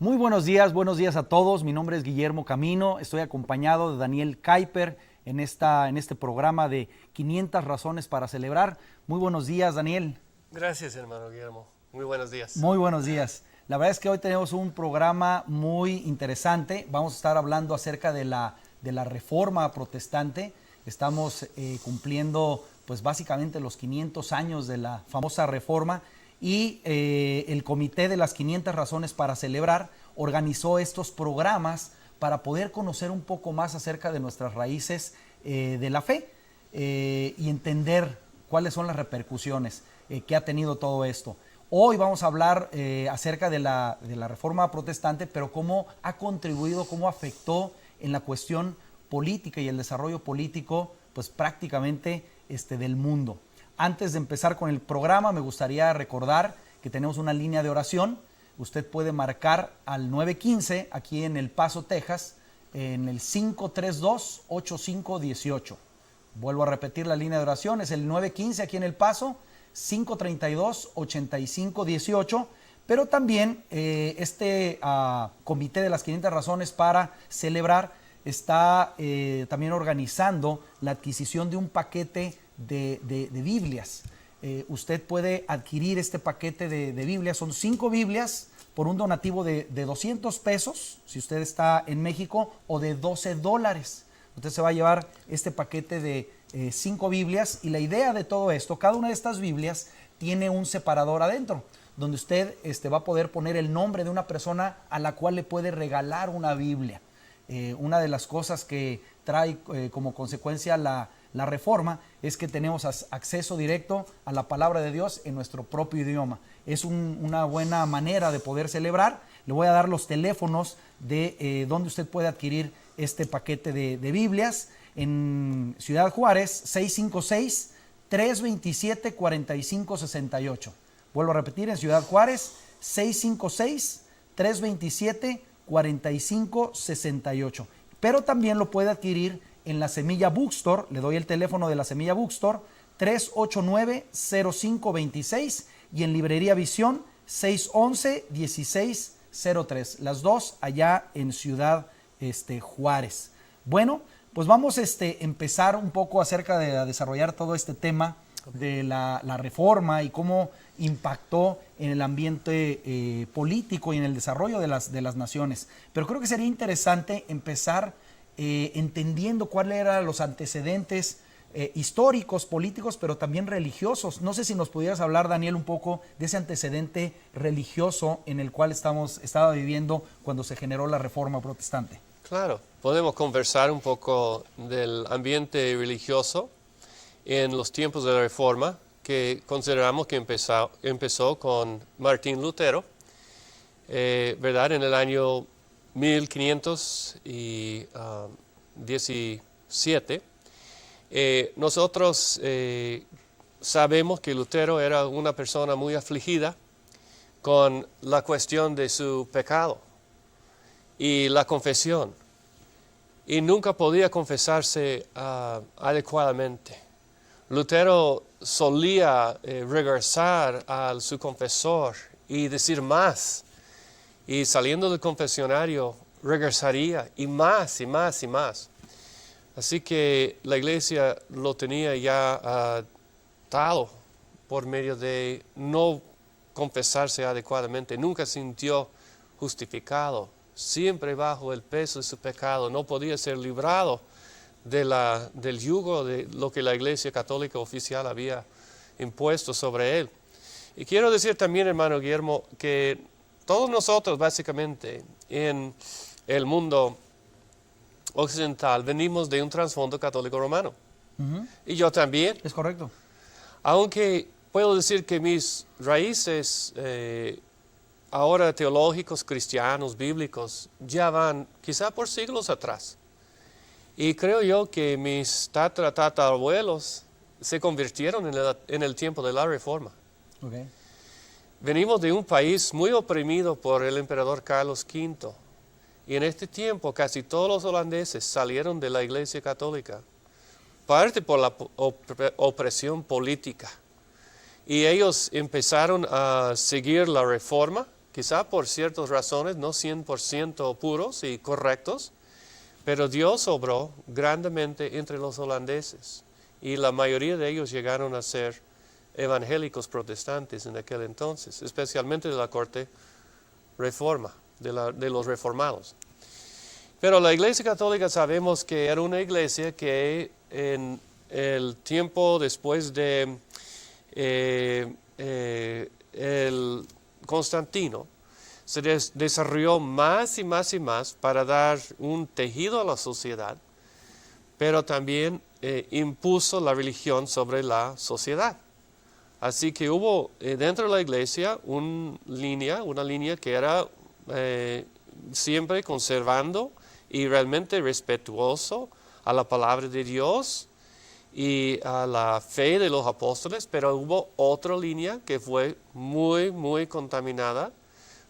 Muy buenos días a todos. Mi nombre es Guillermo Camino. Estoy acompañado de Daniel Kuyper en este programa de 500 razones para celebrar. Muy buenos días, Daniel. Gracias, hermano Guillermo. Muy buenos días. Muy buenos días. La verdad es que hoy tenemos un programa muy interesante. Vamos a estar hablando acerca de la Reforma Protestante. Estamos cumpliendo, pues básicamente los 500 años de la famosa Reforma. Y el Comité de las 500 Razones para Celebrar organizó estos programas para poder conocer un poco más acerca de nuestras raíces de la fe y entender cuáles son las repercusiones que ha tenido todo esto. Hoy vamos a hablar acerca de la Reforma Protestante, pero cómo ha contribuido, cómo afectó en la cuestión política y el desarrollo político, pues prácticamente del mundo. Antes de empezar con el programa, me gustaría recordar que tenemos una línea de oración. Usted puede marcar al 915 aquí en El Paso, Texas, en el 532-8518. Vuelvo a repetir la línea de oración, es el 915 aquí en El Paso, 532-8518. Pero también Comité de las 500 Razones para Celebrar está también organizando la adquisición de un paquete de Biblias. Usted puede adquirir este paquete de Biblias. Son 5 Biblias por un donativo de 200 pesos, si usted está en México, o de $12. Usted se va a llevar este paquete de 5 Biblias, y la idea de todo esto, cada una de estas Biblias tiene un separador adentro, donde usted va a poder poner el nombre de una persona a la cual le puede regalar una Biblia. Una de las cosas que trae como consecuencia la Reforma es que tenemos acceso directo a la palabra de Dios en nuestro propio idioma. Es una buena manera de poder celebrar. Le voy a dar los teléfonos de donde usted puede adquirir este paquete de Biblias. En Ciudad Juárez, 656-327-4568. Vuelvo a repetir, en Ciudad Juárez, 656-327-4568. Pero también lo puede adquirir en la Semilla Bookstore. Le doy el teléfono de la Semilla Bookstore, 389-0526, y en Librería Visión, 611-1603. Las dos allá en Ciudad Juárez. Bueno, pues vamos a empezar un poco acerca de desarrollar todo este tema de la Reforma y cómo impactó en el ambiente político y en el desarrollo de las naciones. Pero creo que sería interesante empezar entendiendo cuáles eran los antecedentes históricos, políticos, pero también religiosos. No sé si nos pudieras hablar, Daniel, un poco de ese antecedente religioso en el cual estaba viviendo cuando se generó la Reforma Protestante. Claro, podemos conversar un poco del ambiente religioso en los tiempos de la Reforma, que consideramos que empezó con Martín Lutero, ¿verdad? En el año 1517. Nosotros sabemos que Lutero era una persona muy afligida con la cuestión de su pecado y la confesión, y nunca podía confesarse adecuadamente. Lutero solía regresar a su confesor y decir más, y saliendo del confesionario regresaría y más y más y más. Así que la iglesia lo tenía ya atado por medio de no confesarse adecuadamente. Nunca sintió justificado, siempre bajo el peso de su pecado. No podía ser librado del yugo de lo que la Iglesia Católica oficial había impuesto sobre él. Y quiero decir también, hermano Guillermo, que todos nosotros básicamente en el mundo occidental venimos de un trasfondo católico romano. Uh-huh. Y yo también. Es correcto. Aunque puedo decir que mis raíces ahora teológicos, cristianos, bíblicos, ya van quizá por siglos atrás. Y creo yo que mis tatarabuelos se convirtieron en el tiempo de la Reforma. Okay. Venimos de un país muy oprimido por el emperador Carlos V. Y en este tiempo casi todos los holandeses salieron de la Iglesia Católica, parte por la opresión política. Y ellos empezaron a seguir la Reforma quizá por ciertas razones, no 100% puros y correctos, pero Dios obró grandemente entre los holandeses y la mayoría de ellos llegaron a ser evangélicos protestantes en aquel entonces, especialmente de la corte reforma, de los reformados. Pero la Iglesia Católica sabemos que era una iglesia que en el tiempo después de el Constantino se desarrolló más y más y más para dar un tejido a la sociedad, pero también impuso la religión sobre la sociedad. Así que hubo dentro de la iglesia una línea que era siempre conservando y realmente respetuoso a la palabra de Dios y a la fe de los apóstoles, pero hubo otra línea que fue muy, muy contaminada,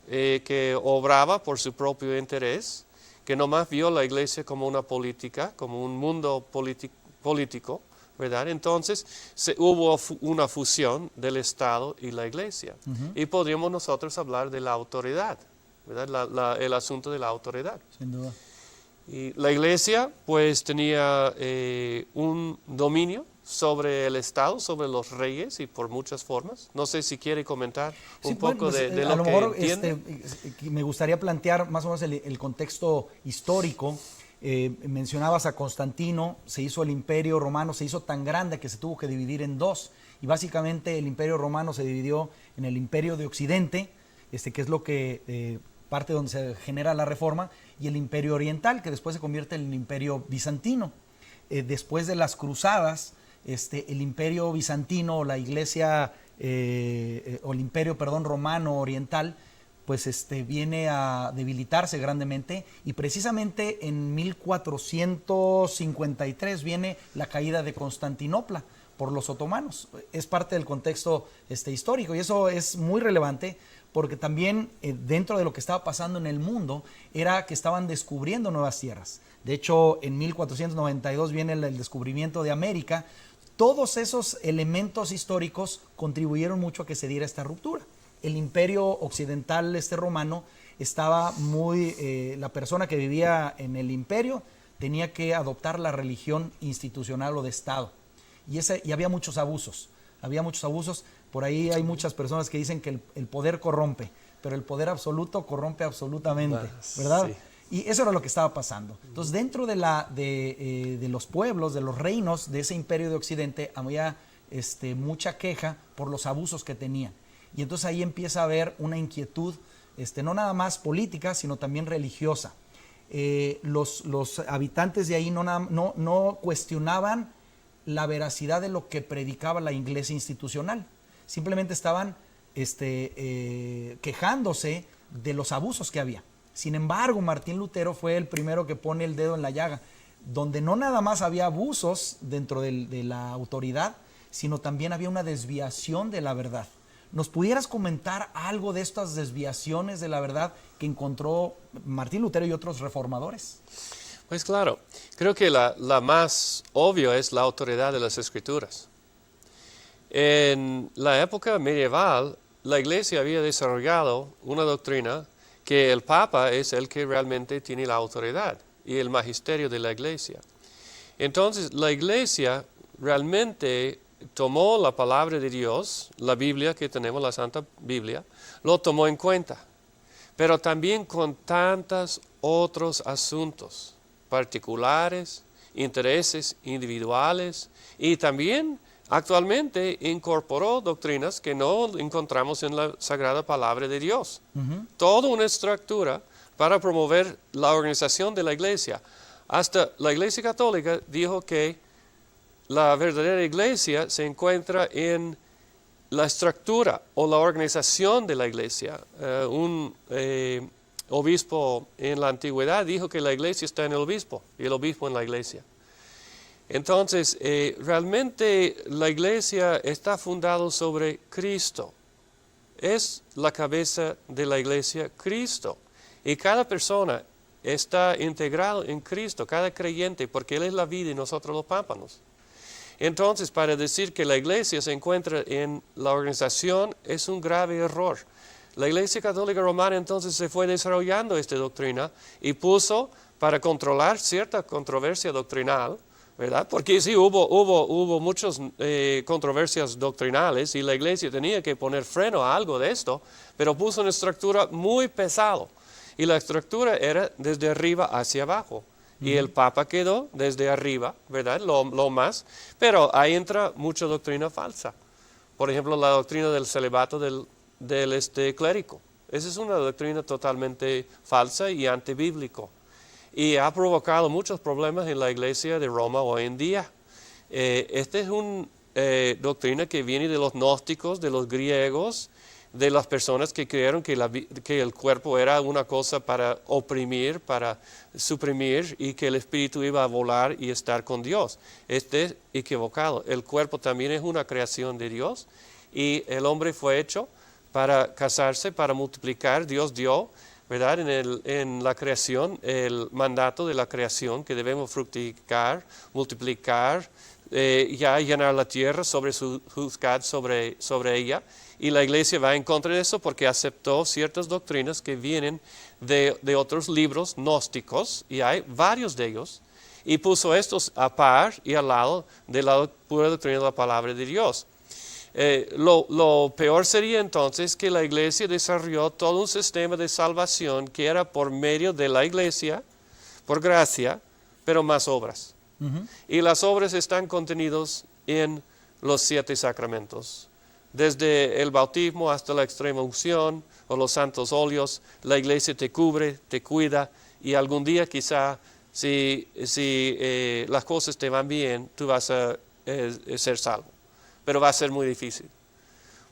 que obraba por su propio interés, que nomás vio la iglesia como una política, como un mundo político, ¿verdad? Entonces hubo una fusión del Estado y la iglesia. Y podríamos nosotros hablar de la autoridad, ¿verdad? El asunto de la autoridad. Sin duda. Y la iglesia pues tenía un dominio sobre el Estado, sobre los reyes y por muchas formas. No sé si quiere comentar un poco pues, de a lo que mejor, entiende. Me gustaría plantear más o menos el contexto histórico. Mencionabas a Constantino, se hizo el Imperio Romano, se hizo tan grande que se tuvo que dividir en dos. Y básicamente el Imperio Romano se dividió en el Imperio de Occidente, que es lo que parte donde se genera la Reforma, y el Imperio Oriental, que después se convierte en el Imperio Bizantino. Después de las Cruzadas, el Imperio Bizantino, o la Iglesia, o el Imperio, Romano Oriental, pues viene a debilitarse grandemente, y precisamente en 1453 viene la caída de Constantinopla por los otomanos. Es parte del contexto histórico, y eso es muy relevante porque también dentro de lo que estaba pasando en el mundo era que estaban descubriendo nuevas tierras. De hecho, en 1492 viene el descubrimiento de América. Todos esos elementos históricos contribuyeron mucho a que se diera esta ruptura. El imperio occidental romano estaba la persona que vivía en el imperio tenía que adoptar la religión institucional o de Estado. Y había muchos abusos. Por ahí hay muchas personas que dicen que el poder corrompe, pero el poder absoluto corrompe absolutamente, ¿verdad? Sí. Y eso era lo que estaba pasando. Entonces, dentro de los pueblos, de los reinos de ese imperio de Occidente, había mucha queja por los abusos que tenían. Y entonces ahí empieza a haber una inquietud, no nada más política, sino también religiosa. Los habitantes de ahí no cuestionaban la veracidad de lo que predicaba la iglesia institucional. Simplemente estaban quejándose de los abusos que había. Sin embargo, Martín Lutero fue el primero que pone el dedo en la llaga, donde no nada más había abusos dentro de la autoridad, sino también había una desviación de la verdad. ¿Nos pudieras comentar algo de estas desviaciones de la verdad que encontró Martín Lutero y otros reformadores? Pues claro, creo que la más obvia es la autoridad de las Escrituras. En la época medieval, la Iglesia había desarrollado una doctrina que el Papa es el que realmente tiene la autoridad y el magisterio de la Iglesia. Entonces, la Iglesia realmente tomó la palabra de Dios, la Biblia que tenemos, la Santa Biblia, lo tomó en cuenta, pero también con tantos otros asuntos particulares, intereses individuales, y también actualmente incorporó doctrinas que no encontramos en la Sagrada Palabra de Dios. Toda una estructura para promover la organización de la Iglesia. Hasta la Iglesia Católica dijo que la verdadera Iglesia se encuentra en la estructura o la organización de la Iglesia. Un obispo en la antigüedad dijo que la Iglesia está en el obispo y el obispo en la Iglesia. Entonces, realmente la Iglesia está fundada sobre Cristo. Es la cabeza de la Iglesia Cristo. Y cada persona está integrado en Cristo, cada creyente, porque Él es la vida y nosotros los pámpanos. Entonces, para decir que la Iglesia se encuentra en la organización es un grave error. La Iglesia Católica Romana entonces se fue desarrollando esta doctrina y puso para controlar cierta controversia doctrinal, ¿verdad? Porque sí, hubo muchas controversias doctrinales y la Iglesia tenía que poner freno a algo de esto, pero puso una estructura muy pesada. Y la estructura era desde arriba hacia abajo. Y el Papa quedó desde arriba, ¿verdad? Lo más. Pero ahí entra mucha doctrina falsa. Por ejemplo, la doctrina del celibato del clérigo. Esa es una doctrina totalmente falsa y antibíblico. Y ha provocado muchos problemas en la iglesia de Roma hoy en día. Esta es una doctrina que viene de los gnósticos, de los griegos, de las personas que creyeron que el cuerpo era una cosa para oprimir, para suprimir y que el espíritu iba a volar y estar con Dios. Este es equivocado. El cuerpo también es una creación de Dios y el hombre fue hecho para casarse, para multiplicar. Dios dio, ¿verdad? En la creación, el mandato de la creación que debemos fructificar, multiplicar, ya llenar la tierra, juzgar sobre ella. Y la iglesia va en contra de eso porque aceptó ciertas doctrinas que vienen de otros libros gnósticos, y hay varios de ellos, y puso estos a par y al lado de la pura doctrina de la palabra de Dios. Lo peor sería entonces que la iglesia desarrolló todo un sistema de salvación que era por medio de la iglesia, por gracia, pero más obras. Y las obras están contenidas en los 7 sacramentos. Desde el bautismo hasta la extrema unción o los santos óleos, la iglesia te cubre, te cuida, y algún día quizá, si las cosas te van bien, tú vas a ser salvo. Pero va a ser muy difícil.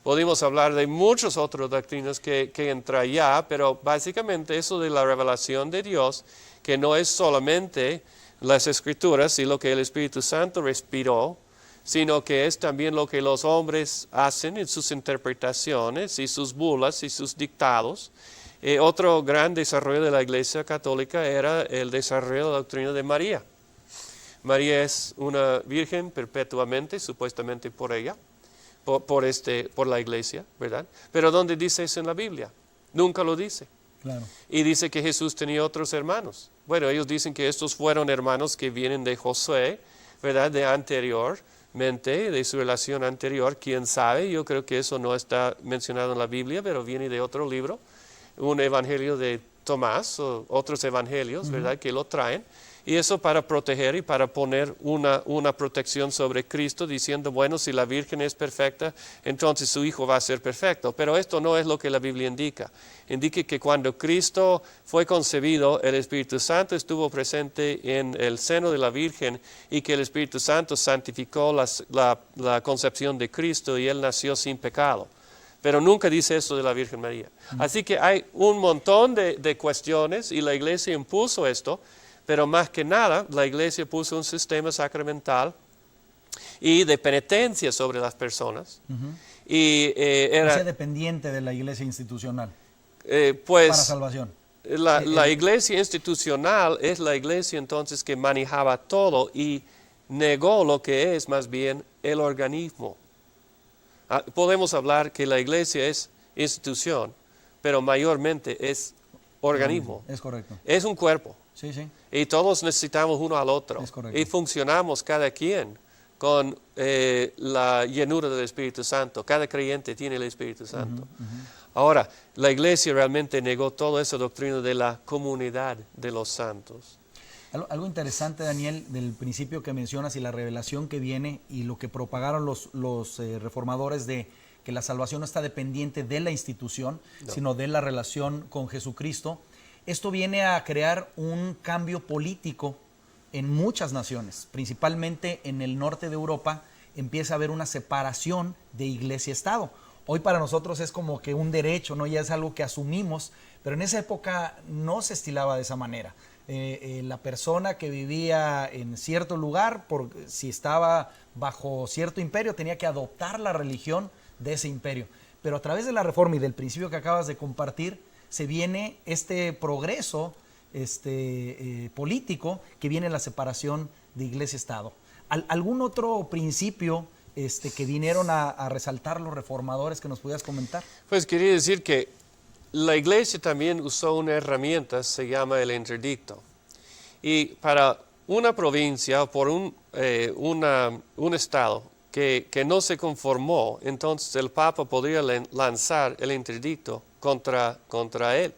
Podemos hablar de muchas otras doctrinas que entran allá, pero básicamente eso de la revelación de Dios, que no es solamente las Escrituras y lo que el Espíritu Santo respiró, sino que es también lo que los hombres hacen en sus interpretaciones y sus bulas y sus dictados. Otro gran desarrollo de la Iglesia Católica era el desarrollo de la doctrina de María. María es una virgen perpetuamente, supuestamente por ella, por la Iglesia, ¿verdad? Pero ¿dónde dice eso en la Biblia? Nunca lo dice. Claro. Y dice que Jesús tenía otros hermanos. Bueno, ellos dicen que estos fueron hermanos que vienen de Josué, ¿verdad? De anteriormente, de su relación anterior, quién sabe. Yo creo que eso no está mencionado en la Biblia, pero viene de otro libro, un evangelio de Tomás o otros evangelios, ¿verdad? Que lo traen. Y eso para proteger y para poner una protección sobre Cristo, diciendo, bueno, si la Virgen es perfecta, entonces su Hijo va a ser perfecto. Pero esto no es lo que la Biblia indica. Indica que cuando Cristo fue concebido, el Espíritu Santo estuvo presente en el seno de la Virgen y que el Espíritu Santo santificó la concepción de Cristo y Él nació sin pecado. Pero nunca dice eso de la Virgen María. Así que hay un montón de cuestiones y la Iglesia impuso esto. Pero más que nada, la iglesia puso un sistema sacramental y de penitencia sobre las personas. Y era dependiente de la iglesia institucional pues, para salvación. La iglesia institucional es la iglesia entonces que manejaba todo y negó lo que es más bien el organismo. Podemos hablar que la iglesia es institución, pero mayormente es organismo. Es correcto. Es un cuerpo. Sí, sí. Y todos necesitamos uno al otro. Es correcto. Y funcionamos cada quien con la llenura del Espíritu Santo. Cada creyente tiene el Espíritu Santo. Ahora, la iglesia realmente negó toda esa doctrina de la comunidad de los santos. Algo interesante, Daniel, del principio que mencionas y la revelación que viene y lo que propagaron los reformadores de que la salvación no está dependiente de la institución, sino de la relación con Jesucristo. Esto viene a crear un cambio político en muchas naciones, principalmente en el norte de Europa. Empieza a haber una separación de iglesia-estado. Hoy para nosotros es como que un derecho, ¿no? Ya es algo que asumimos, pero en esa época no se estilaba de esa manera. La persona que vivía en cierto lugar, si estaba bajo cierto imperio, tenía que adoptar la religión de ese imperio. Pero a través de la reforma y del principio que acabas de compartir, se viene este progreso político que viene la separación de iglesia-estado. ¿Algún otro principio que vinieron a resaltar los reformadores que nos pudieras comentar? Pues quería decir que la iglesia también usó una herramienta, se llama el interdicto. Y para una provincia, por un estado que no se conformó, entonces el Papa podría lanzar el interdicto contra él.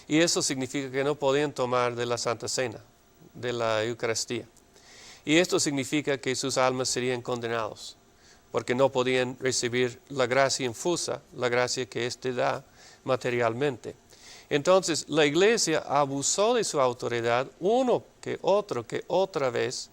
Y eso significa que no podían tomar de la Santa Cena, de la Eucaristía. Y esto significa que sus almas serían condenados, porque no podían recibir la gracia infusa, la gracia que éste da materialmente. Entonces, la iglesia abusó de su autoridad, uno que otra vez.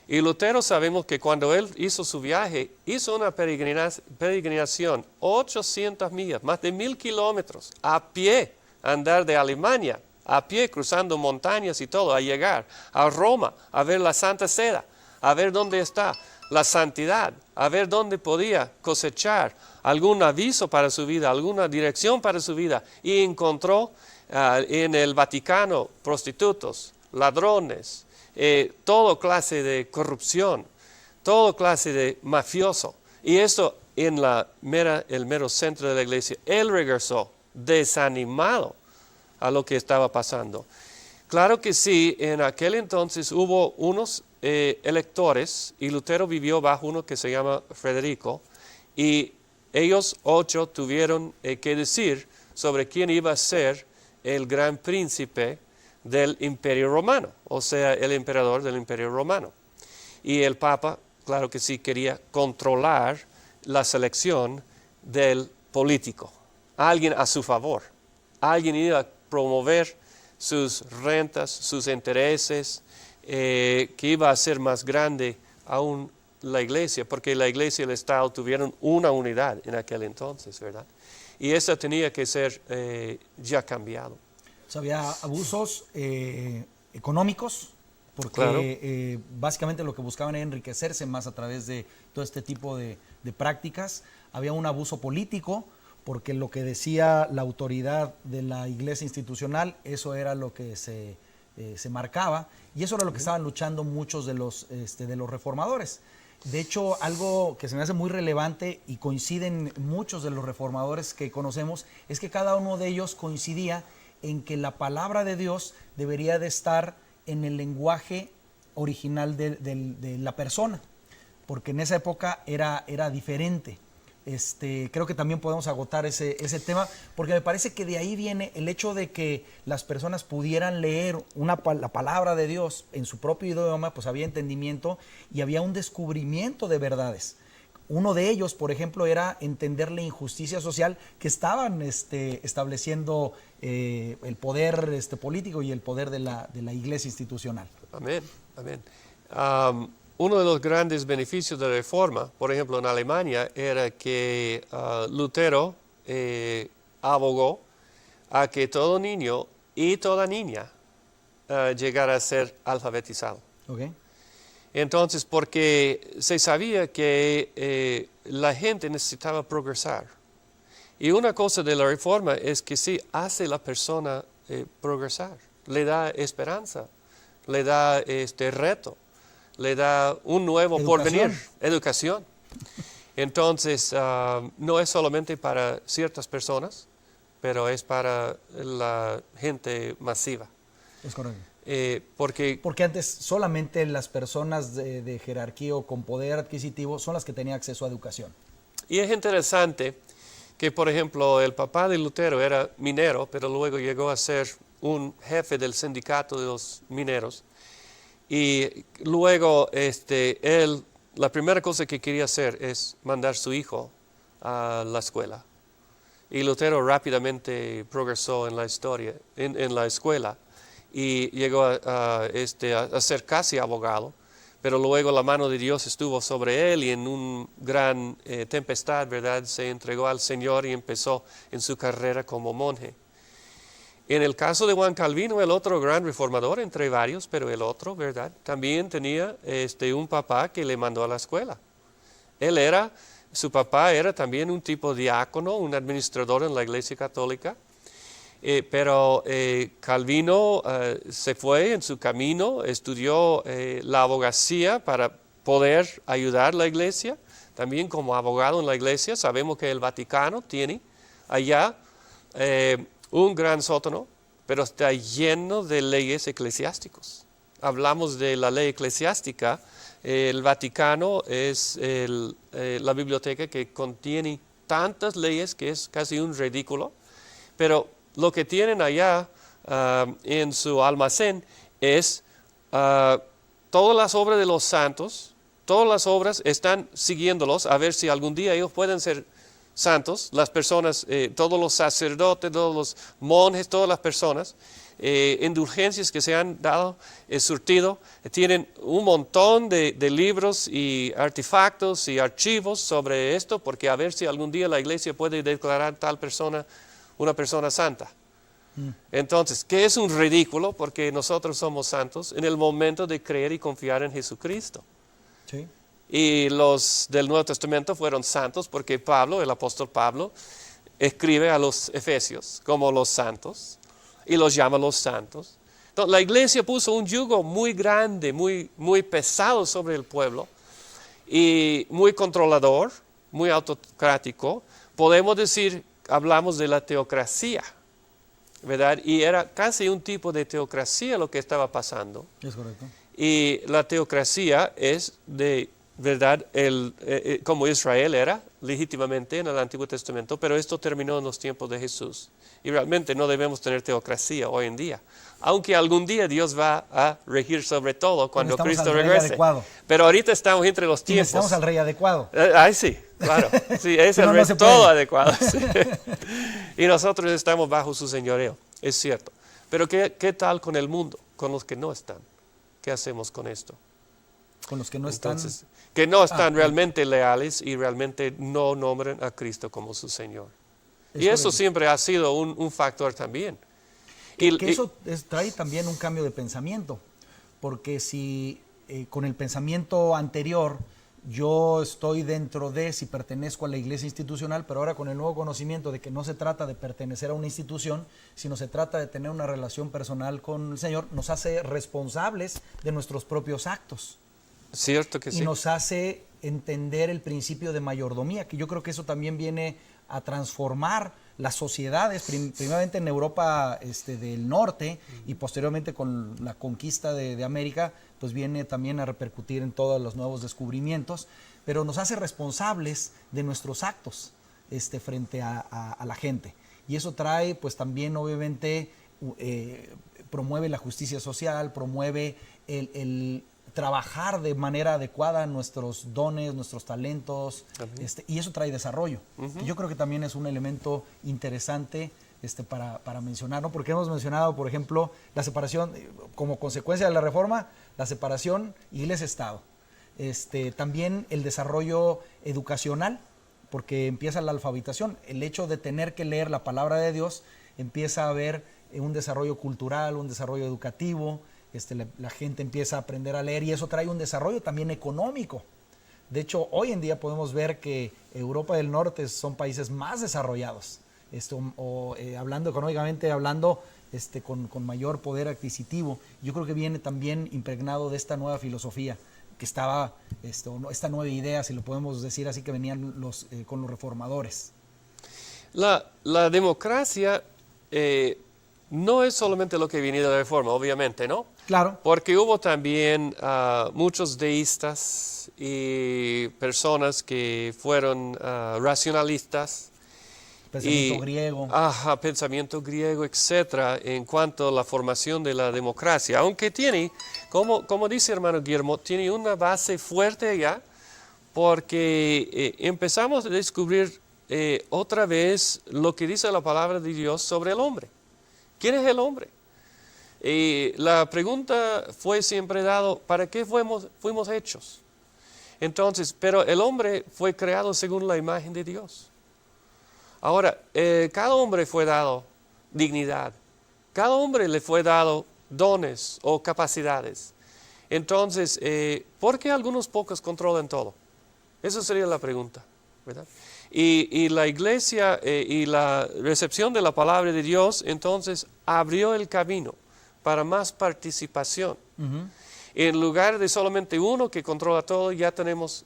Y Lutero, sabemos que cuando él hizo su viaje, hizo una peregrinación, 800 millas, más de 1000 kilómetros, a pie, andar de Alemania, a pie, cruzando montañas y todo, a llegar a Roma, a ver la Santa Cena, a ver dónde está la santidad, a ver dónde podía cosechar algún aviso para su vida, alguna dirección para su vida, y encontró en el Vaticano prostitutos, ladrones, toda clase de corrupción, toda clase de mafioso, y eso en el mero centro de la iglesia. Él regresó desanimado a lo que estaba pasando. Claro que sí, en aquel entonces hubo unos electores, y Lutero vivió bajo uno que se llama Federico, y ellos 8 tuvieron que decir sobre quién iba a ser el gran príncipe del Imperio Romano, o sea, el emperador del Imperio Romano. Y el Papa, claro que sí, quería controlar la selección del político, alguien a su favor, alguien iba a promover sus rentas, sus intereses, que iba a ser más grande aún la iglesia, porque la iglesia y el Estado tuvieron una unidad en aquel entonces, ¿verdad? Y eso tenía que ser ya cambiado. O sea, había abusos económicos, porque Claro. básicamente lo que buscaban era enriquecerse más a través de todo este tipo de prácticas. Había un abuso político, porque lo que decía la autoridad de la iglesia institucional, eso era lo que se marcaba, y eso era lo que estaban luchando muchos de los reformadores. De hecho, algo que se me hace muy relevante y coinciden muchos de los reformadores que conocemos, es que cada uno de ellos coincidía en que la palabra de Dios debería de estar en el lenguaje original de la persona, porque en esa época era diferente. Creo que también podemos agotar ese tema, porque me parece que de ahí viene el hecho de que las personas pudieran leer la palabra de Dios en su propio idioma, pues había entendimiento y había un descubrimiento de verdades. Uno de ellos, por ejemplo, era entender la injusticia social que estaban estableciendo el poder político y el poder de la iglesia institucional. Amén, amén. Uno de los grandes beneficios de la Reforma, por ejemplo en Alemania, era que Lutero abogó a que todo niño y toda niña llegara a ser alfabetizado. Okay. Entonces, porque se sabía que la gente necesitaba progresar. Y una cosa de la Reforma es que sí hace la persona progresar, le da esperanza, le da reto, le da un nuevo porvenir, educación. Entonces, no es solamente para ciertas personas, pero es para la gente masiva. Es correcto. Porque antes solamente las personas de jerarquía o con poder adquisitivo son las que tenían acceso a educación. Y es interesante que, por ejemplo, el papá de Lutero era minero, pero luego llegó a ser un jefe del sindicato de los mineros. Y luego él, la primera cosa que quería hacer es mandar a su hijo a la escuela. Y Lutero rápidamente progresó en la historia, en la escuela, y llegó a ser casi abogado, pero luego la mano de Dios estuvo sobre él y en un gran tempestad, ¿verdad?, se entregó al Señor y empezó en su carrera como monje. En el caso de Juan Calvino, el otro gran reformador, entre varios, pero el otro, ¿verdad?, también tenía un papá que le mandó a la escuela. Su papá era también un tipo diácono, un administrador en la Iglesia Católica, pero Calvino se fue en su camino, estudió la abogacía para poder ayudar a la Iglesia, también como abogado en la Iglesia. Sabemos que el Vaticano tiene allá un gran sótano, pero está lleno de leyes eclesiásticas. Hablamos de la ley eclesiástica. El Vaticano es la biblioteca que contiene tantas leyes que es casi un ridículo, pero lo que tienen allá en su almacén es todas las obras de los santos. Todas las obras están siguiéndolos a ver si algún día ellos pueden ser santos, las personas, todos los sacerdotes, todos los monjes, todas las personas, indulgencias que se han dado, surtido, tienen un montón de libros y artefactos y archivos sobre esto, porque a ver si algún día la iglesia puede declarar tal persona una persona santa. Entonces, ¿qué es un ridículo? Porque nosotros somos santos en el momento de creer y confiar en Jesucristo. Sí. Y los del Nuevo Testamento fueron santos porque Pablo, el apóstol Pablo, escribe a los efesios como los santos y los llama los santos. Entonces, la iglesia puso un yugo muy grande, muy pesado sobre el pueblo y muy controlador, muy autocrático. Podemos decir, hablamos de la teocracia, ¿verdad? Y era casi un tipo de teocracia lo que estaba pasando. Es correcto. Y la teocracia es de verdad como Israel era legítimamente en el Antiguo Testamento, pero esto terminó en los tiempos de Jesús. Y realmente no debemos tener teocracia hoy en día, aunque algún día Dios va a regir sobre todo cuando Cristo regrese. Pero ahorita estamos entre los tiempos. Estamos al rey adecuado. Sí, claro. Sí, es el No, rey no se todo puede. adecuado. Sí. Y nosotros estamos bajo su señoreo, es cierto. Pero ¿qué tal con el mundo, con los que no están? ¿Qué hacemos con esto? Con los que no están. Entonces, que no están realmente leales y realmente no nombran a Cristo como su Señor. Y eso siempre ha sido un factor también. Que eso trae también un cambio de pensamiento, porque si con el pensamiento anterior yo estoy dentro de, si pertenezco a la iglesia institucional, pero ahora con el nuevo conocimiento de que no se trata de pertenecer a una institución, sino se trata de tener una relación personal con el Señor, nos hace responsables de nuestros propios actos. Cierto que sí. Y nos hace entender el principio de mayordomía, que yo creo que eso también viene a transformar las sociedades, primeramente en Europa del norte y posteriormente con la conquista de América, pues viene también a repercutir en todos los nuevos descubrimientos, pero nos hace responsables de nuestros actos frente a la gente. Y eso trae, pues también obviamente, promueve la justicia social, promueve el trabajar de manera adecuada nuestros dones, nuestros talentos, y eso trae desarrollo. Yo creo que también es un elemento interesante para mencionar, ¿no? Porque hemos mencionado, por ejemplo, la separación, como consecuencia de la reforma, la separación iglesia-estado. También el desarrollo educacional, porque empieza la alfabetización. El hecho de tener que leer la palabra de Dios, empieza a haber un desarrollo cultural, un desarrollo educativo. La gente empieza a aprender a leer y eso trae un desarrollo también económico. De hecho, hoy en día podemos ver que Europa del Norte son países más desarrollados, hablando económicamente, con mayor poder adquisitivo. Yo creo que viene también impregnado de esta nueva filosofía que estaba, esta nueva idea, si lo podemos decir así, que venían con los reformadores. La democracia no es solamente lo que viene de la reforma, obviamente, ¿no? Claro. Porque hubo también muchos deístas y personas que fueron racionalistas. Pensamiento griego. Pensamiento griego, etcétera, en cuanto a la formación de la democracia. Aunque tiene, como dice hermano Guillermo, tiene una base fuerte allá, porque empezamos a descubrir otra vez lo que dice la palabra de Dios sobre el hombre. ¿Quién es el hombre? Y la pregunta fue siempre dado, ¿para qué fuimos hechos? Entonces, pero el hombre fue creado según la imagen de Dios. Ahora, cada hombre fue dado dignidad. Cada hombre le fue dado dones o capacidades. Entonces, ¿por qué algunos pocos controlan todo? Esa sería la pregunta, ¿verdad? Y la iglesia y la recepción de la palabra de Dios entonces abrió el camino para más participación. En lugar de solamente uno que controla todo, ya tenemos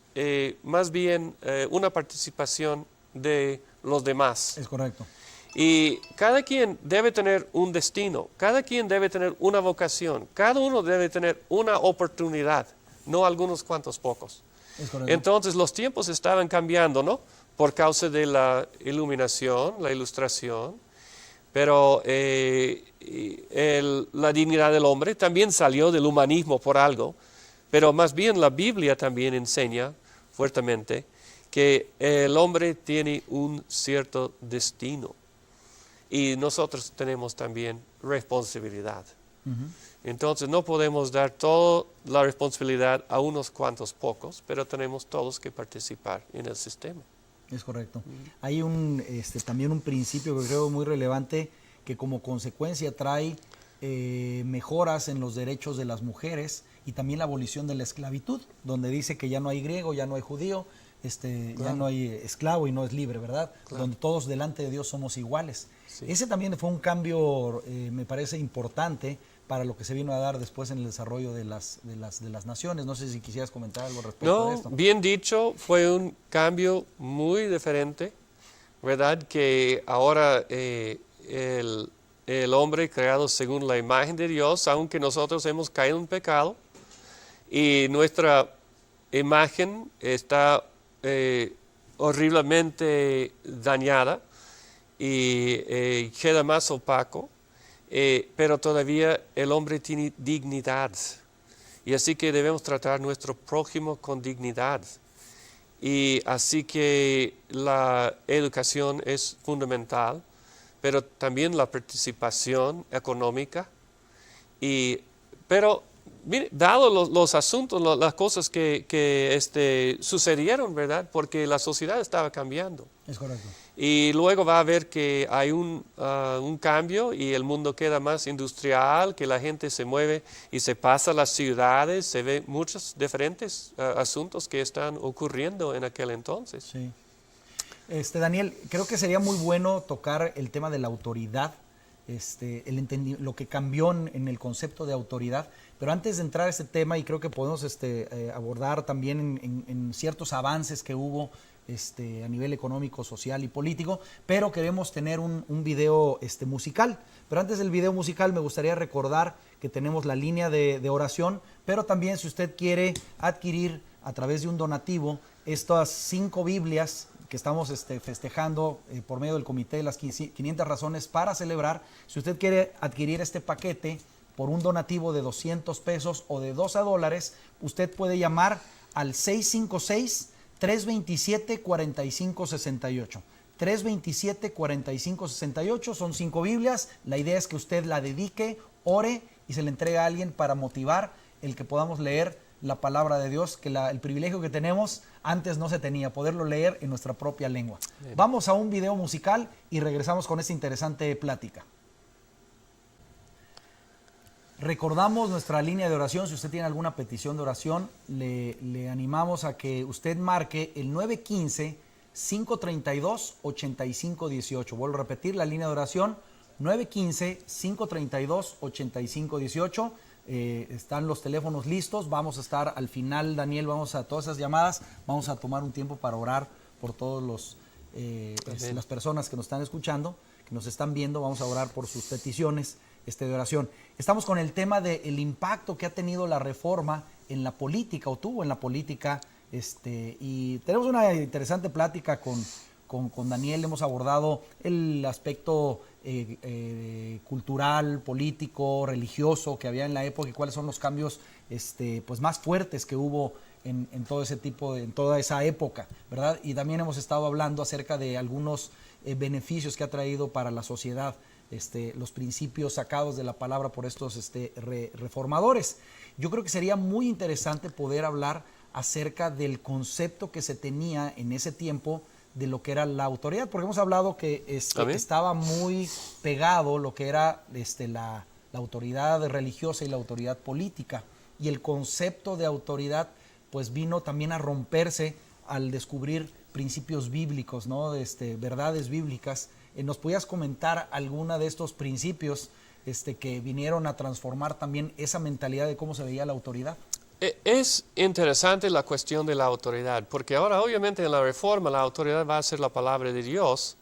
más bien una participación de los demás. Es correcto. Y cada quien debe tener un destino, cada quien debe tener una vocación, cada uno debe tener una oportunidad, no algunos cuantos pocos. Es correcto. Entonces los tiempos estaban cambiando, ¿no? Por causa de la iluminación, la ilustración, pero la dignidad del hombre también salió del humanismo por algo, pero más bien la Biblia también enseña fuertemente que el hombre tiene un cierto destino y nosotros tenemos también responsabilidad. Entonces no podemos dar toda la responsabilidad a unos cuantos pocos, pero tenemos todos que participar en el sistema. Es correcto. Hay también un principio que creo muy relevante que como consecuencia trae mejoras en los derechos de las mujeres y también la abolición de la esclavitud, donde dice que ya no hay griego, ya no hay judío, ya no hay esclavo y no es libre, ¿verdad? Donde todos delante de Dios somos iguales. Sí. Ese también fue un cambio, me parece importante para lo que se vino a dar después en el desarrollo de las naciones. No sé si quisieras comentar algo respecto de esto. Bien dicho, fue un cambio muy diferente, ¿verdad? Que ahora el hombre creado según la imagen de Dios, aunque nosotros hemos caído en pecado y nuestra imagen está horriblemente dañada y queda más opaco, pero todavía el hombre tiene dignidad y así que debemos tratar a nuestro prójimo con dignidad y así que la educación es fundamental, pero también la participación económica pero mire, dado los asuntos, las cosas que sucedieron, ¿verdad? Porque la sociedad estaba cambiando. Es correcto. Y luego va a ver que hay un cambio y el mundo queda más industrial, que la gente se mueve y se pasa a las ciudades, se ven muchos diferentes asuntos que están ocurriendo en aquel entonces. Sí. Daniel, creo que sería muy bueno tocar el tema de la autoridad, lo que cambió en el concepto de autoridad. Pero antes de entrar a este tema, y creo que podemos abordar también en ciertos avances que hubo a nivel económico, social y político, pero queremos tener un video musical. Pero antes del video musical me gustaría recordar que tenemos la línea de oración, pero también si usted quiere adquirir a través de un donativo estas 5 Biblias que estamos festejando por medio del comité de las 500 razones para celebrar, si usted quiere adquirir este paquete por un donativo de 200 pesos o de $12, usted puede llamar al 656-327-4568. 327-4568 son 5 Biblias. La idea es que usted la dedique, ore y se le entregue a alguien para motivar el que podamos leer la palabra de Dios, que el privilegio que tenemos antes no se tenía, poderlo leer en nuestra propia lengua. Bien. Vamos a un video musical y regresamos con esta interesante plática. Recordamos nuestra línea de oración. Si usted tiene alguna petición de oración, le animamos a que usted marque el 915-532-8518. Vuelvo a repetir la línea de oración, 915-532-8518. Están los teléfonos listos. Vamos a estar al final, Daniel, vamos a todas esas llamadas, vamos a tomar un tiempo para orar por todos las personas que nos están escuchando, que nos están viendo. Vamos a orar por sus peticiones de oración. Estamos con el tema del impacto que ha tenido la reforma en la política, o tuvo en la política, y tenemos una interesante plática con Daniel. Hemos abordado el aspecto cultural, político, religioso que había en la época y cuáles son los cambios pues más fuertes que hubo en todo ese tipo, en toda esa época, ¿verdad? Y también hemos estado hablando acerca de algunos beneficios que ha traído para la sociedad los principios sacados de la palabra por estos reformadores. Yo creo que sería muy interesante poder hablar acerca del concepto que se tenía en ese tiempo de lo que era la autoridad, porque hemos hablado que estaba muy pegado lo que era la autoridad religiosa y la autoridad política, y el concepto de autoridad pues vino también a romperse al descubrir principios bíblicos, ¿no? Verdades bíblicas. ¿Nos podías comentar alguna de estos principios que vinieron a transformar también esa mentalidad de cómo se veía la autoridad? Es interesante la cuestión de la autoridad, porque ahora obviamente en la reforma la autoridad va a ser la palabra de Dios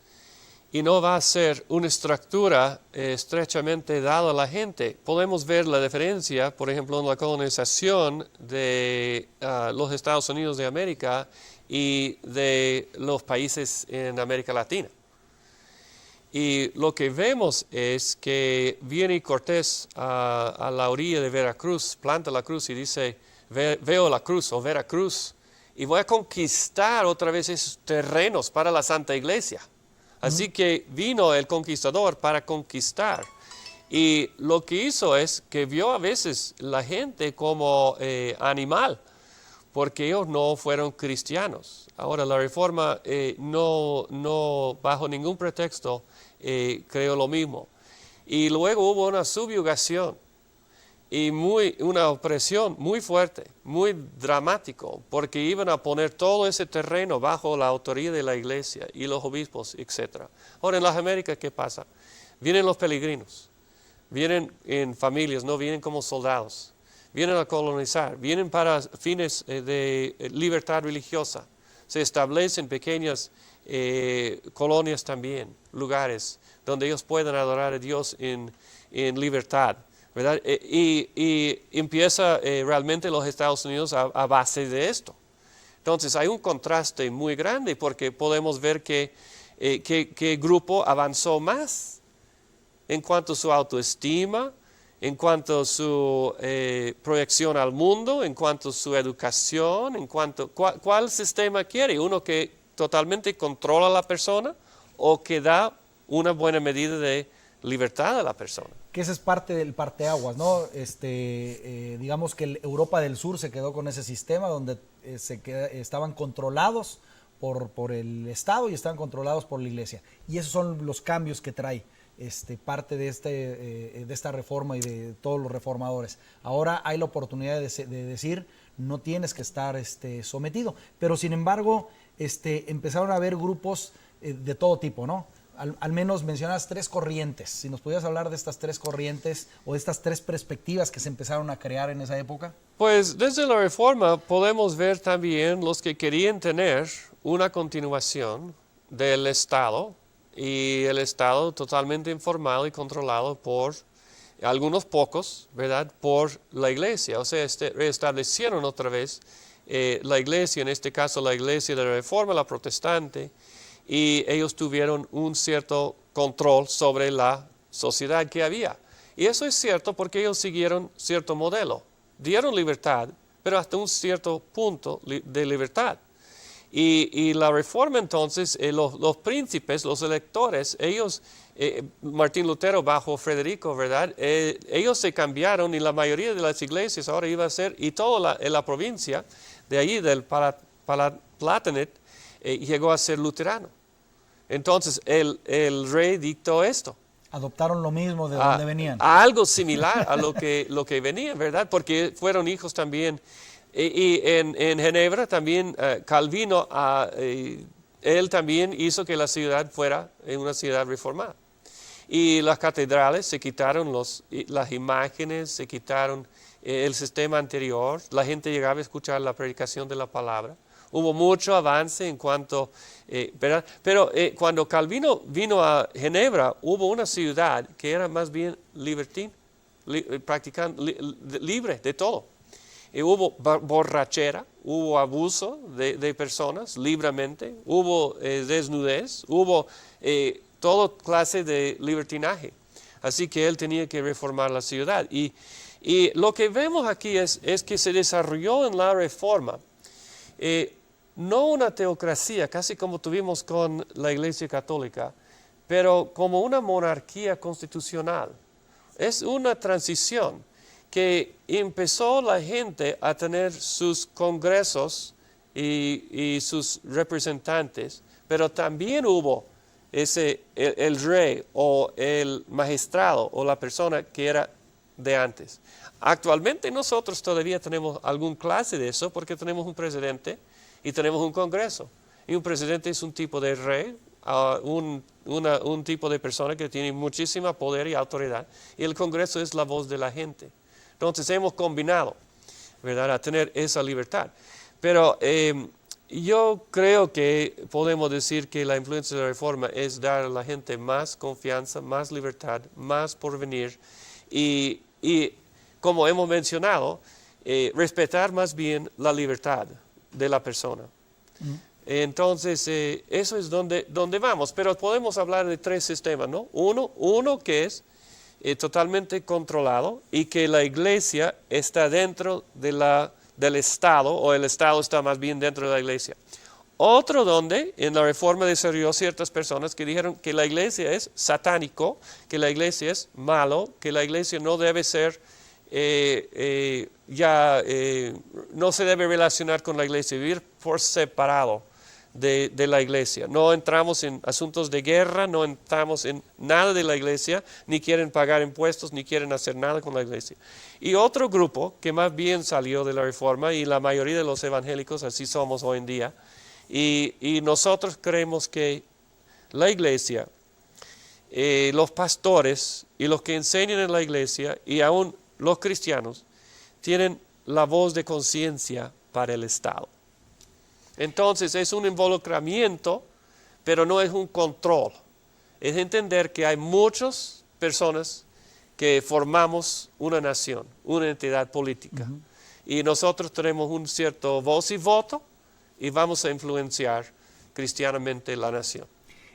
y no va a ser una estructura estrechamente dada a la gente. Podemos ver la diferencia, por ejemplo, en la colonización de los Estados Unidos de América y de los países en América Latina. Y lo que vemos es que viene Cortés a la orilla de Veracruz, planta la cruz y dice, veo la cruz o Veracruz, y voy a conquistar otra vez esos terrenos para la Santa Iglesia. Así que vino el conquistador para conquistar. Y lo que hizo es que vio a veces la gente como animal, porque ellos no fueron cristianos. Ahora la Reforma no bajo ningún pretexto creó lo mismo. Y luego hubo una subyugación y una opresión muy fuerte, muy dramático, porque iban a poner todo ese terreno bajo la autoridad de la iglesia y los obispos, etc. Ahora en las Américas, ¿qué pasa? Vienen los peregrinos, vienen en familias, no vienen como soldados, vienen a colonizar, vienen para fines de libertad religiosa, se establecen pequeñas colonias también, lugares donde ellos puedan adorar a Dios en libertad, ¿verdad? Y empieza realmente los Estados Unidos a base de esto. Entonces hay un contraste muy grande porque podemos ver que grupo avanzó más en cuanto a su autoestima, en cuanto a su proyección al mundo, en cuanto a su educación, en cuanto ¿cuál sistema quiere? ¿Uno que totalmente controla a la persona o que da una buena medida de libertad a la persona? Que ese es parte del parteaguas, ¿no? Digamos que Europa del Sur se quedó con ese sistema donde estaban controlados por el Estado y estaban controlados por la Iglesia. Y esos son los cambios que trae parte de esta reforma y de todos los reformadores. Ahora hay la oportunidad de decir, no tienes que estar sometido. Pero sin embargo, empezaron a haber grupos de todo tipo, ¿no? Al menos mencionas 3 corrientes. Si nos pudieras hablar de estas 3 corrientes o de estas 3 perspectivas que se empezaron a crear en esa época. Pues desde la Reforma podemos ver también los que querían tener una continuación del Estado, y el Estado totalmente informal y controlado por algunos pocos, ¿verdad?, por la Iglesia. O sea, restablecieron otra vez la Iglesia, en este caso la Iglesia de la Reforma, la protestante, y ellos tuvieron un cierto control sobre la sociedad que había. Y eso es cierto porque ellos siguieron cierto modelo. Dieron libertad, pero hasta un cierto punto de libertad. Y la Reforma entonces, los príncipes, los electores, ellos, Martín Lutero bajo Federico, ¿verdad? Ellos se cambiaron y la mayoría de las iglesias ahora iba a ser, y toda la provincia de allí, del Palatinate, llegó a ser luterano. Entonces el rey dictó esto. Adoptaron lo mismo de donde venían. Algo similar a lo que venía, ¿verdad? Porque fueron hijos también. Y en Ginebra también Calvino, él también hizo que la ciudad fuera una ciudad reformada. Y las catedrales se quitaron las imágenes, se quitaron el sistema anterior, la gente llegaba a escuchar la predicación de la palabra. Hubo mucho avance en cuanto, ¿verdad? Pero cuando Calvino vino a Ginebra, hubo una ciudad que era más bien libertina, libre de todo. Hubo borrachera, hubo abuso de personas libremente, hubo desnudez, hubo toda clase de libertinaje. Así que él tenía que reformar la ciudad. Y lo que vemos aquí es que se desarrolló en la Reforma no una teocracia, casi como tuvimos con la Iglesia Católica, pero como una monarquía constitucional. Es una transición que empezó la gente a tener sus congresos y sus representantes, pero también hubo el rey o el magistrado o la persona que era de antes. Actualmente nosotros todavía tenemos algún clase de eso porque tenemos un presidente y tenemos un congreso. Y un presidente es un tipo de rey, un tipo de persona que tiene muchísimo poder y autoridad, y el congreso es la voz de la gente. Entonces hemos combinado, ¿verdad?, a tener esa libertad. Pero yo creo que podemos decir que la influencia de la Reforma es dar a la gente más confianza, más libertad, más porvenir y como hemos mencionado, respetar más bien la libertad de la persona. Entonces, eso es donde vamos, pero podemos hablar de tres sistemas, ¿no? Uno que es totalmente controlado y que la iglesia está dentro del Estado, o el Estado está más bien dentro de la iglesia. Otro donde en la Reforma desarrolló ciertas personas que dijeron que la iglesia es satánico, que la iglesia es malo, que la iglesia no debe ser, no se debe relacionar con la iglesia, vivir por separado de la iglesia. No entramos en asuntos de guerra, no entramos en nada de la iglesia, ni quieren pagar impuestos, ni quieren hacer nada con la iglesia. Y otro grupo que más bien salió de la Reforma, y la mayoría de los evangélicos así somos hoy en día, y nosotros creemos que la iglesia, los pastores y los que enseñan en la iglesia, y aún los cristianos, tienen la voz de conciencia para el Estado. Entonces es un involucramiento, pero no es un control. Es entender que hay muchas personas que formamos una nación, una entidad política. Y nosotros tenemos un cierto voz y voto y vamos a influenciar cristianamente la nación.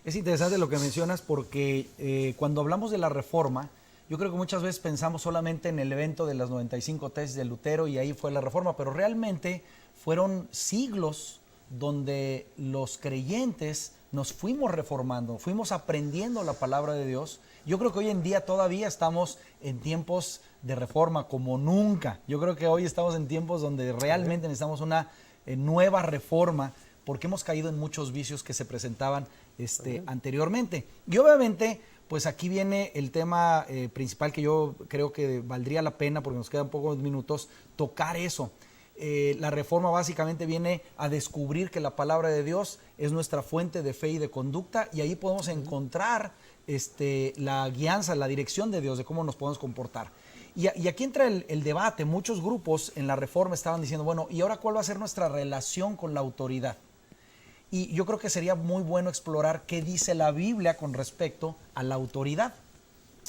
Es interesante lo que mencionas porque cuando hablamos de la Reforma, yo creo que muchas veces pensamos solamente en el evento de las 95 tesis de Lutero y ahí fue la Reforma, pero realmente fueron siglos donde los creyentes nos fuimos reformando, fuimos aprendiendo la palabra de Dios. Yo creo que hoy en día todavía estamos en tiempos de reforma como nunca. Yo creo que hoy estamos en tiempos donde realmente necesitamos una nueva reforma porque hemos caído en muchos vicios que se presentaban anteriormente. Y obviamente, pues aquí viene el tema principal que yo creo que valdría la pena, porque nos quedan pocos minutos, tocar eso. La reforma básicamente viene a descubrir que la palabra de Dios es nuestra fuente de fe y de conducta y ahí podemos encontrar la guianza, la dirección de Dios, de cómo nos podemos comportar. Y aquí entra el debate. Muchos grupos en la reforma estaban diciendo, bueno, ¿y ahora cuál va a ser nuestra relación con la autoridad? Y yo creo que sería muy bueno explorar qué dice la Biblia con respecto a la autoridad.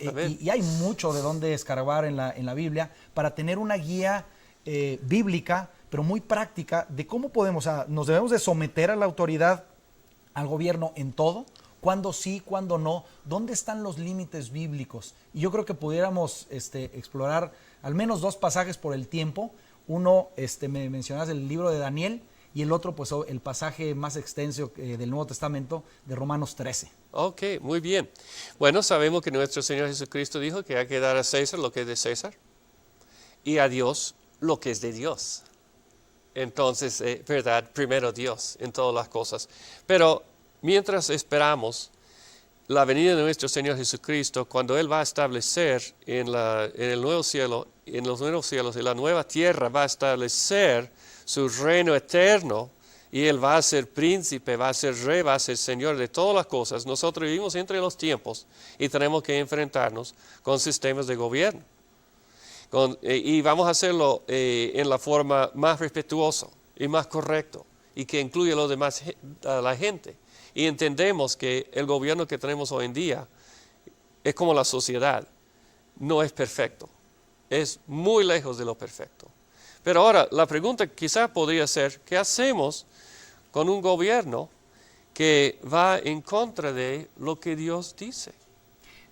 Y hay mucho de dónde escarbar en la Biblia para tener una guía bíblica, pero muy práctica, de cómo podemos, nos debemos de someter a la autoridad, al gobierno en todo, cuándo sí, cuándo no, dónde están los límites bíblicos. Y yo creo que pudiéramos explorar al menos dos pasajes por el tiempo. Uno, me mencionas el libro de Daniel, y el otro, pues el pasaje más extenso del Nuevo Testamento, de Romanos 13. Ok, muy bien. Bueno, sabemos que nuestro Señor Jesucristo dijo que hay que dar a César lo que es de César y a Dios lo que es de Dios. Entonces, verdad, primero Dios en todas las cosas. Pero mientras esperamos la venida de nuestro Señor Jesucristo, cuando Él va a establecer en el nuevo cielo, en los nuevos cielos y la nueva tierra, va a establecer su reino eterno, y Él va a ser príncipe, va a ser rey, va a ser Señor de todas las cosas. Nosotros vivimos entre los tiempos y tenemos que enfrentarnos con sistemas de gobierno. Y vamos a hacerlo en la forma más respetuosa y más correcta y que incluya a la gente. Y entendemos que el gobierno que tenemos hoy en día es como la sociedad, no es perfecto, es muy lejos de lo perfecto. Pero ahora la pregunta quizás podría ser, ¿qué hacemos con un gobierno que va en contra de lo que Dios dice?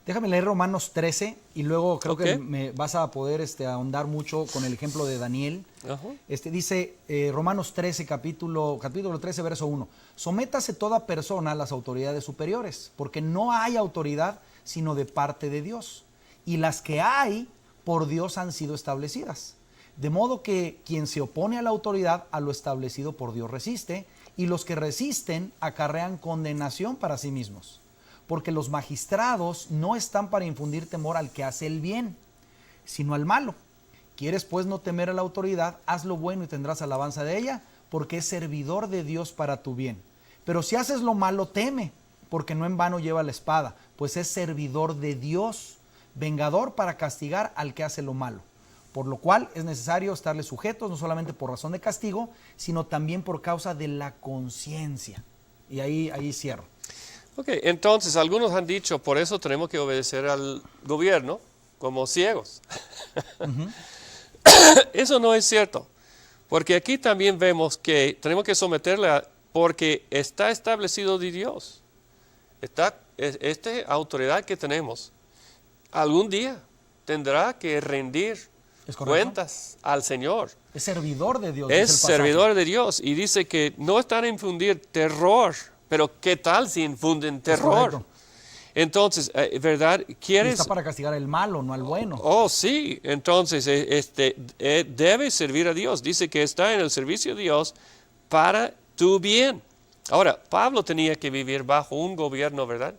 Déjame leer Romanos 13 y luego creo Okay. que me vas a poder ahondar mucho con el ejemplo de Daniel. Dice Romanos 13, capítulo 13, verso 1. Sométase toda persona a las autoridades superiores, porque no hay autoridad sino de parte de Dios. Y las que hay, por Dios han sido establecidas. De modo que quien se opone a la autoridad, a lo establecido por Dios resiste, y los que resisten acarrean condenación para sí mismos. Porque los magistrados no están para infundir temor al que hace el bien, sino al malo. ¿Quieres pues no temer a la autoridad? Haz lo bueno y tendrás alabanza de ella, porque es servidor de Dios para tu bien. Pero si haces lo malo, teme, porque no en vano lleva la espada, pues es servidor de Dios, vengador para castigar al que hace lo malo. por lo cual es necesario estarles sujetos, no solamente por razón de castigo, sino también por causa de la conciencia. Y ahí cierro. Ok, entonces algunos han dicho, por eso tenemos que obedecer al gobierno como ciegos. Eso no es cierto, porque aquí también vemos que tenemos que someterle porque está establecido de Dios. Esta autoridad que tenemos, algún día tendrá que rendir cuentas al Señor. Es servidor de Dios. Es servidor de Dios y dice que no están a infundir terror, pero ¿qué tal si infunden terror? Entonces, ¿verdad? ¿Quieres? Y está para castigar el malo, no al bueno. Oh, sí. Entonces, debe servir a Dios. Dice que está en el servicio de Dios para tu bien. Ahora, Pablo tenía que vivir bajo un gobierno, ¿verdad?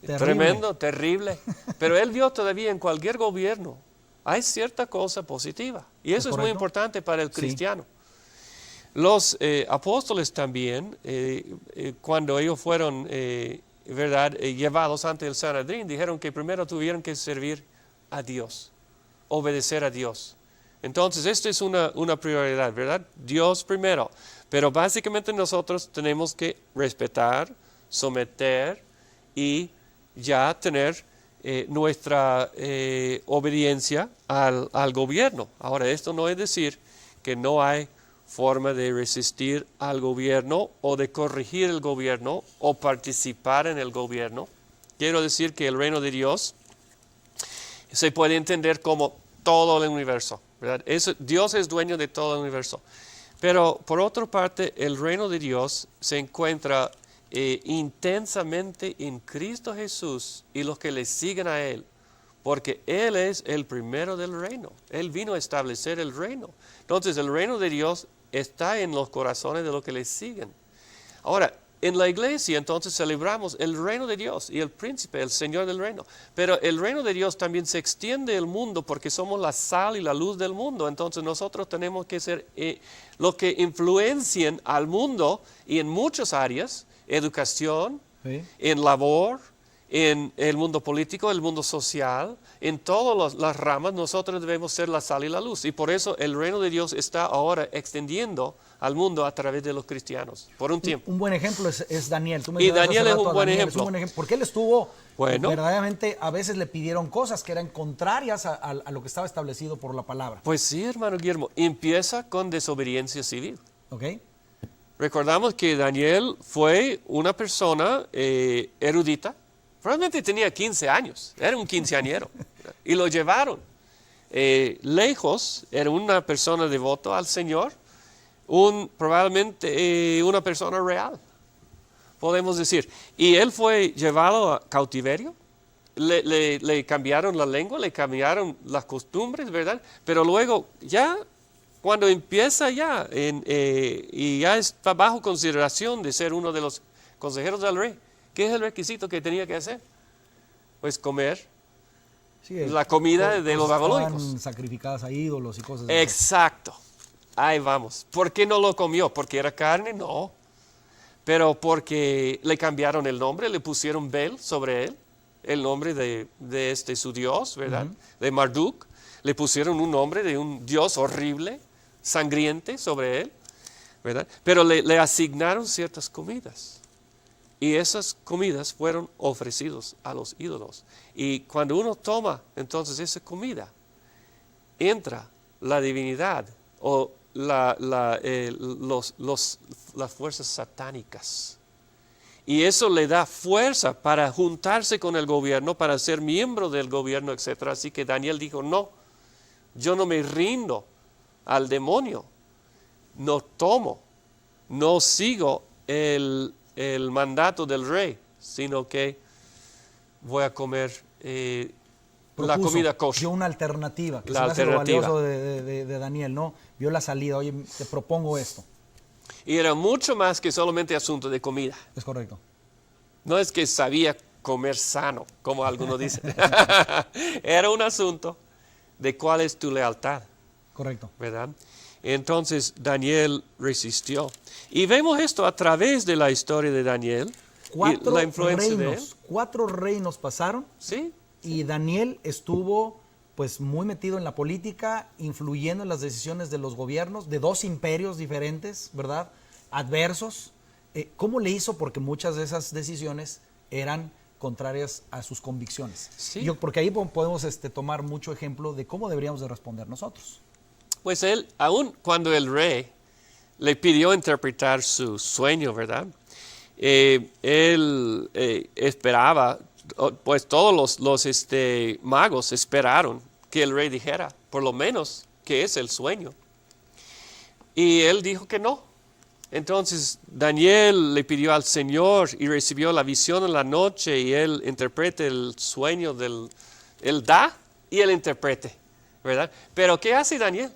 Terrible. Tremendo, terrible. Pero él vio todavía en cualquier gobierno hay cierta cosa positiva. Y eso es muy importante para el cristiano. Sí. Los apóstoles también, cuando ellos fueron ¿verdad? Llevados ante el Sanedrín, dijeron que primero tuvieron que servir a Dios, obedecer a Dios. Entonces, esto es una prioridad, ¿verdad? Dios primero. Pero básicamente nosotros tenemos que respetar, someter y ya tener nuestra obediencia al gobierno. Ahora, esto no es decir que no hay forma de resistir al gobierno o de corregir el gobierno o participar en el gobierno. Quiero decir que el reino de Dios se puede entender como todo el universo, ¿verdad? Dios es dueño de todo el universo. Pero por otra parte, el reino de Dios se encuentra intensamente en Cristo Jesús y los que le siguen a Él, porque Él es el primero del reino. Él vino a establecer el reino. Entonces, el reino de Dios está en los corazones de los que le siguen. Ahora, en la iglesia entonces celebramos el reino de Dios y el príncipe, el Señor del reino. Pero el reino de Dios también se extiende al mundo porque somos la sal y la luz del mundo. Entonces nosotros tenemos que ser los que influencien al mundo y en muchas áreas, educación, ¿sí? En labor, en el mundo político, el mundo social, en todas las ramas nosotros debemos ser la sal y la luz. Y por eso el reino de Dios está ahora extendiendo al mundo a través de los cristianos, por un tiempo. Un buen ejemplo es Daniel. Tú y Daniel es un buen ejemplo. Porque él estuvo, verdaderamente, a veces le pidieron cosas que eran contrarias a lo que estaba establecido por la palabra. Pues sí, hermano Guillermo, empieza con desobediencia civil. Ok. Recordamos que Daniel fue una persona erudita. Probablemente tenía 15 años, era un quinceañero, y lo llevaron lejos, era una persona devota al Señor, probablemente una persona real, podemos decir. Y él fue llevado a cautiverio, le cambiaron la lengua, le cambiaron las costumbres, ¿verdad? Pero luego ya, cuando empieza ya, y ya está bajo consideración de ser uno de los consejeros del rey, ¿qué es el requisito que tenía que hacer? Pues comer la comida de los babilónicos. Sacrificadas a ídolos y cosas así. Exacto. Ahí vamos. ¿Por qué no lo comió? ¿Porque era carne? No. Pero porque le cambiaron el nombre, le pusieron Bel sobre él, el nombre de su dios, ¿verdad? De Marduk. Le pusieron un nombre de un dios horrible, sangriente sobre él, ¿verdad? Pero le asignaron ciertas comidas. Y esas comidas fueron ofrecidas a los ídolos. Y cuando uno toma entonces esa comida, entra la divinidad o las fuerzas satánicas. Y eso le da fuerza para juntarse con el gobierno, para ser miembro del gobierno, etc. Así que Daniel dijo, no, yo no me rindo al demonio, no tomo, no sigo el mandato del rey, sino que voy a comer la comida kosher. Vio una alternativa, que la se alternativa. Lo valioso de Daniel, ¿no? Vio la salida, oye, te propongo esto. Y era mucho más que solamente asunto de comida. Es correcto. No es que sabía comer sano, como algunos dicen. Era un asunto de cuál es tu lealtad. Correcto. ¿Verdad? Entonces Daniel resistió. Y vemos esto a través de la historia de Daniel. Y la influencia de él. 4 reinos pasaron. Sí. Y Daniel estuvo pues muy metido en la política, influyendo en las decisiones de los gobiernos, de dos imperios diferentes, ¿verdad? Adversos. ¿Cómo le hizo? Porque muchas de esas decisiones eran contrarias a sus convicciones. Sí. Porque ahí podemos tomar mucho ejemplo de cómo deberíamos de responder nosotros. Pues él, aun cuando el rey le pidió interpretar su sueño, ¿verdad? Él esperaba, pues todos los magos esperaron que el rey dijera, por lo menos, qué es el sueño. Y él dijo que no. Entonces Daniel le pidió al Señor y recibió la visión en la noche y él interpreta el sueño él da y él interprete, ¿verdad? Pero ¿qué hace Daniel?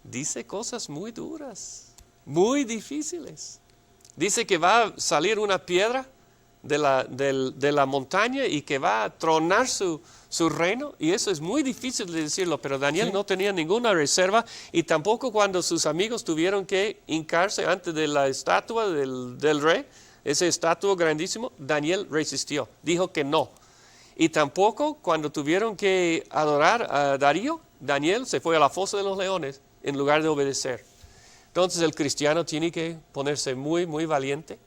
Dice cosas muy duras, muy difíciles. Dice que va a salir una piedra de la montaña y que va a tronar su reino, y eso es muy difícil de decirlo, pero Daniel no tenía ninguna reserva, y tampoco cuando sus amigos tuvieron que hincarse antes de la estatua del rey, ese estatua grandísimo, Daniel resistió, dijo que no. Y tampoco cuando tuvieron que adorar a Darío, Daniel se fue a la fosa de los leones en lugar de obedecer. Entonces el cristiano tiene que ponerse muy, muy valiente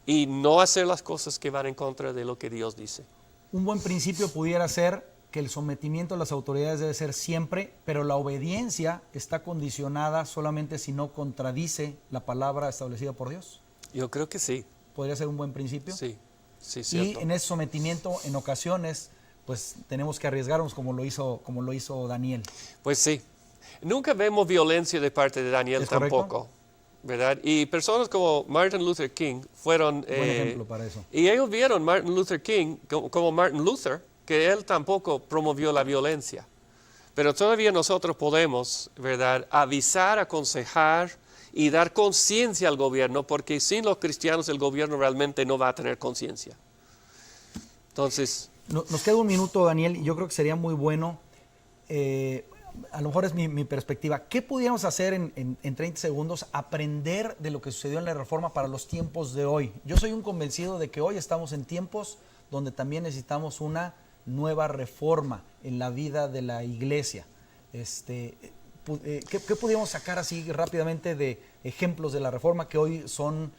y no hacer las cosas que van en contra de lo que Dios dice. Un buen principio pudiera ser que el sometimiento a las autoridades debe ser siempre, pero la obediencia está condicionada solamente si no contradice la palabra establecida por Dios. Yo creo que sí. ¿Podría ser un buen principio? Sí, sí, cierto. Y en ese sometimiento, en ocasiones, pues tenemos que arriesgarnos como lo hizo Daniel. Pues sí. Nunca vemos violencia de parte de Daniel tampoco, ¿verdad? Y personas como Martin Luther King fueron... Buen ejemplo para eso. Y ellos vieron Martin Luther King como Martin Luther, que él tampoco promovió la violencia. Pero todavía nosotros podemos, ¿verdad?, avisar, aconsejar y dar conciencia al gobierno, porque sin los cristianos el gobierno realmente no va a tener conciencia. Entonces... Nos queda un minuto, Daniel, y yo creo que sería muy bueno... a lo mejor es mi perspectiva. ¿Qué pudiéramos hacer en 30 segundos? Aprender de lo que sucedió en la Reforma para los tiempos de hoy. Yo soy un convencido de que hoy estamos en tiempos donde también necesitamos una nueva reforma en la vida de la iglesia. ¿Qué pudiéramos sacar así rápidamente de ejemplos de la Reforma que hoy son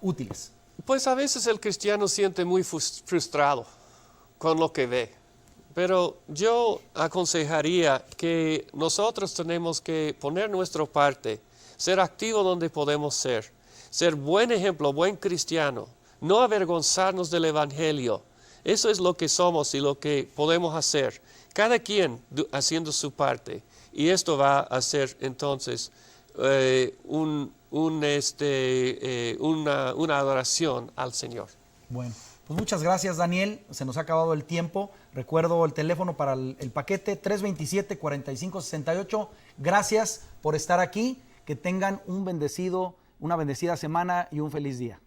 útiles? Pues a veces el cristiano siente muy frustrado con lo que ve. Pero yo aconsejaría que nosotros tenemos que poner nuestra parte, ser activos donde podemos ser buen ejemplo, buen cristiano, no avergonzarnos del Evangelio. Eso es lo que somos y lo que podemos hacer, cada quien haciendo su parte. Y esto va a ser entonces una adoración al Señor. Bueno. Pues muchas gracias, Daniel. Se nos ha acabado el tiempo. Recuerdo el teléfono para el paquete 327-4568. Gracias por estar aquí. Que tengan una bendecida semana y un feliz día.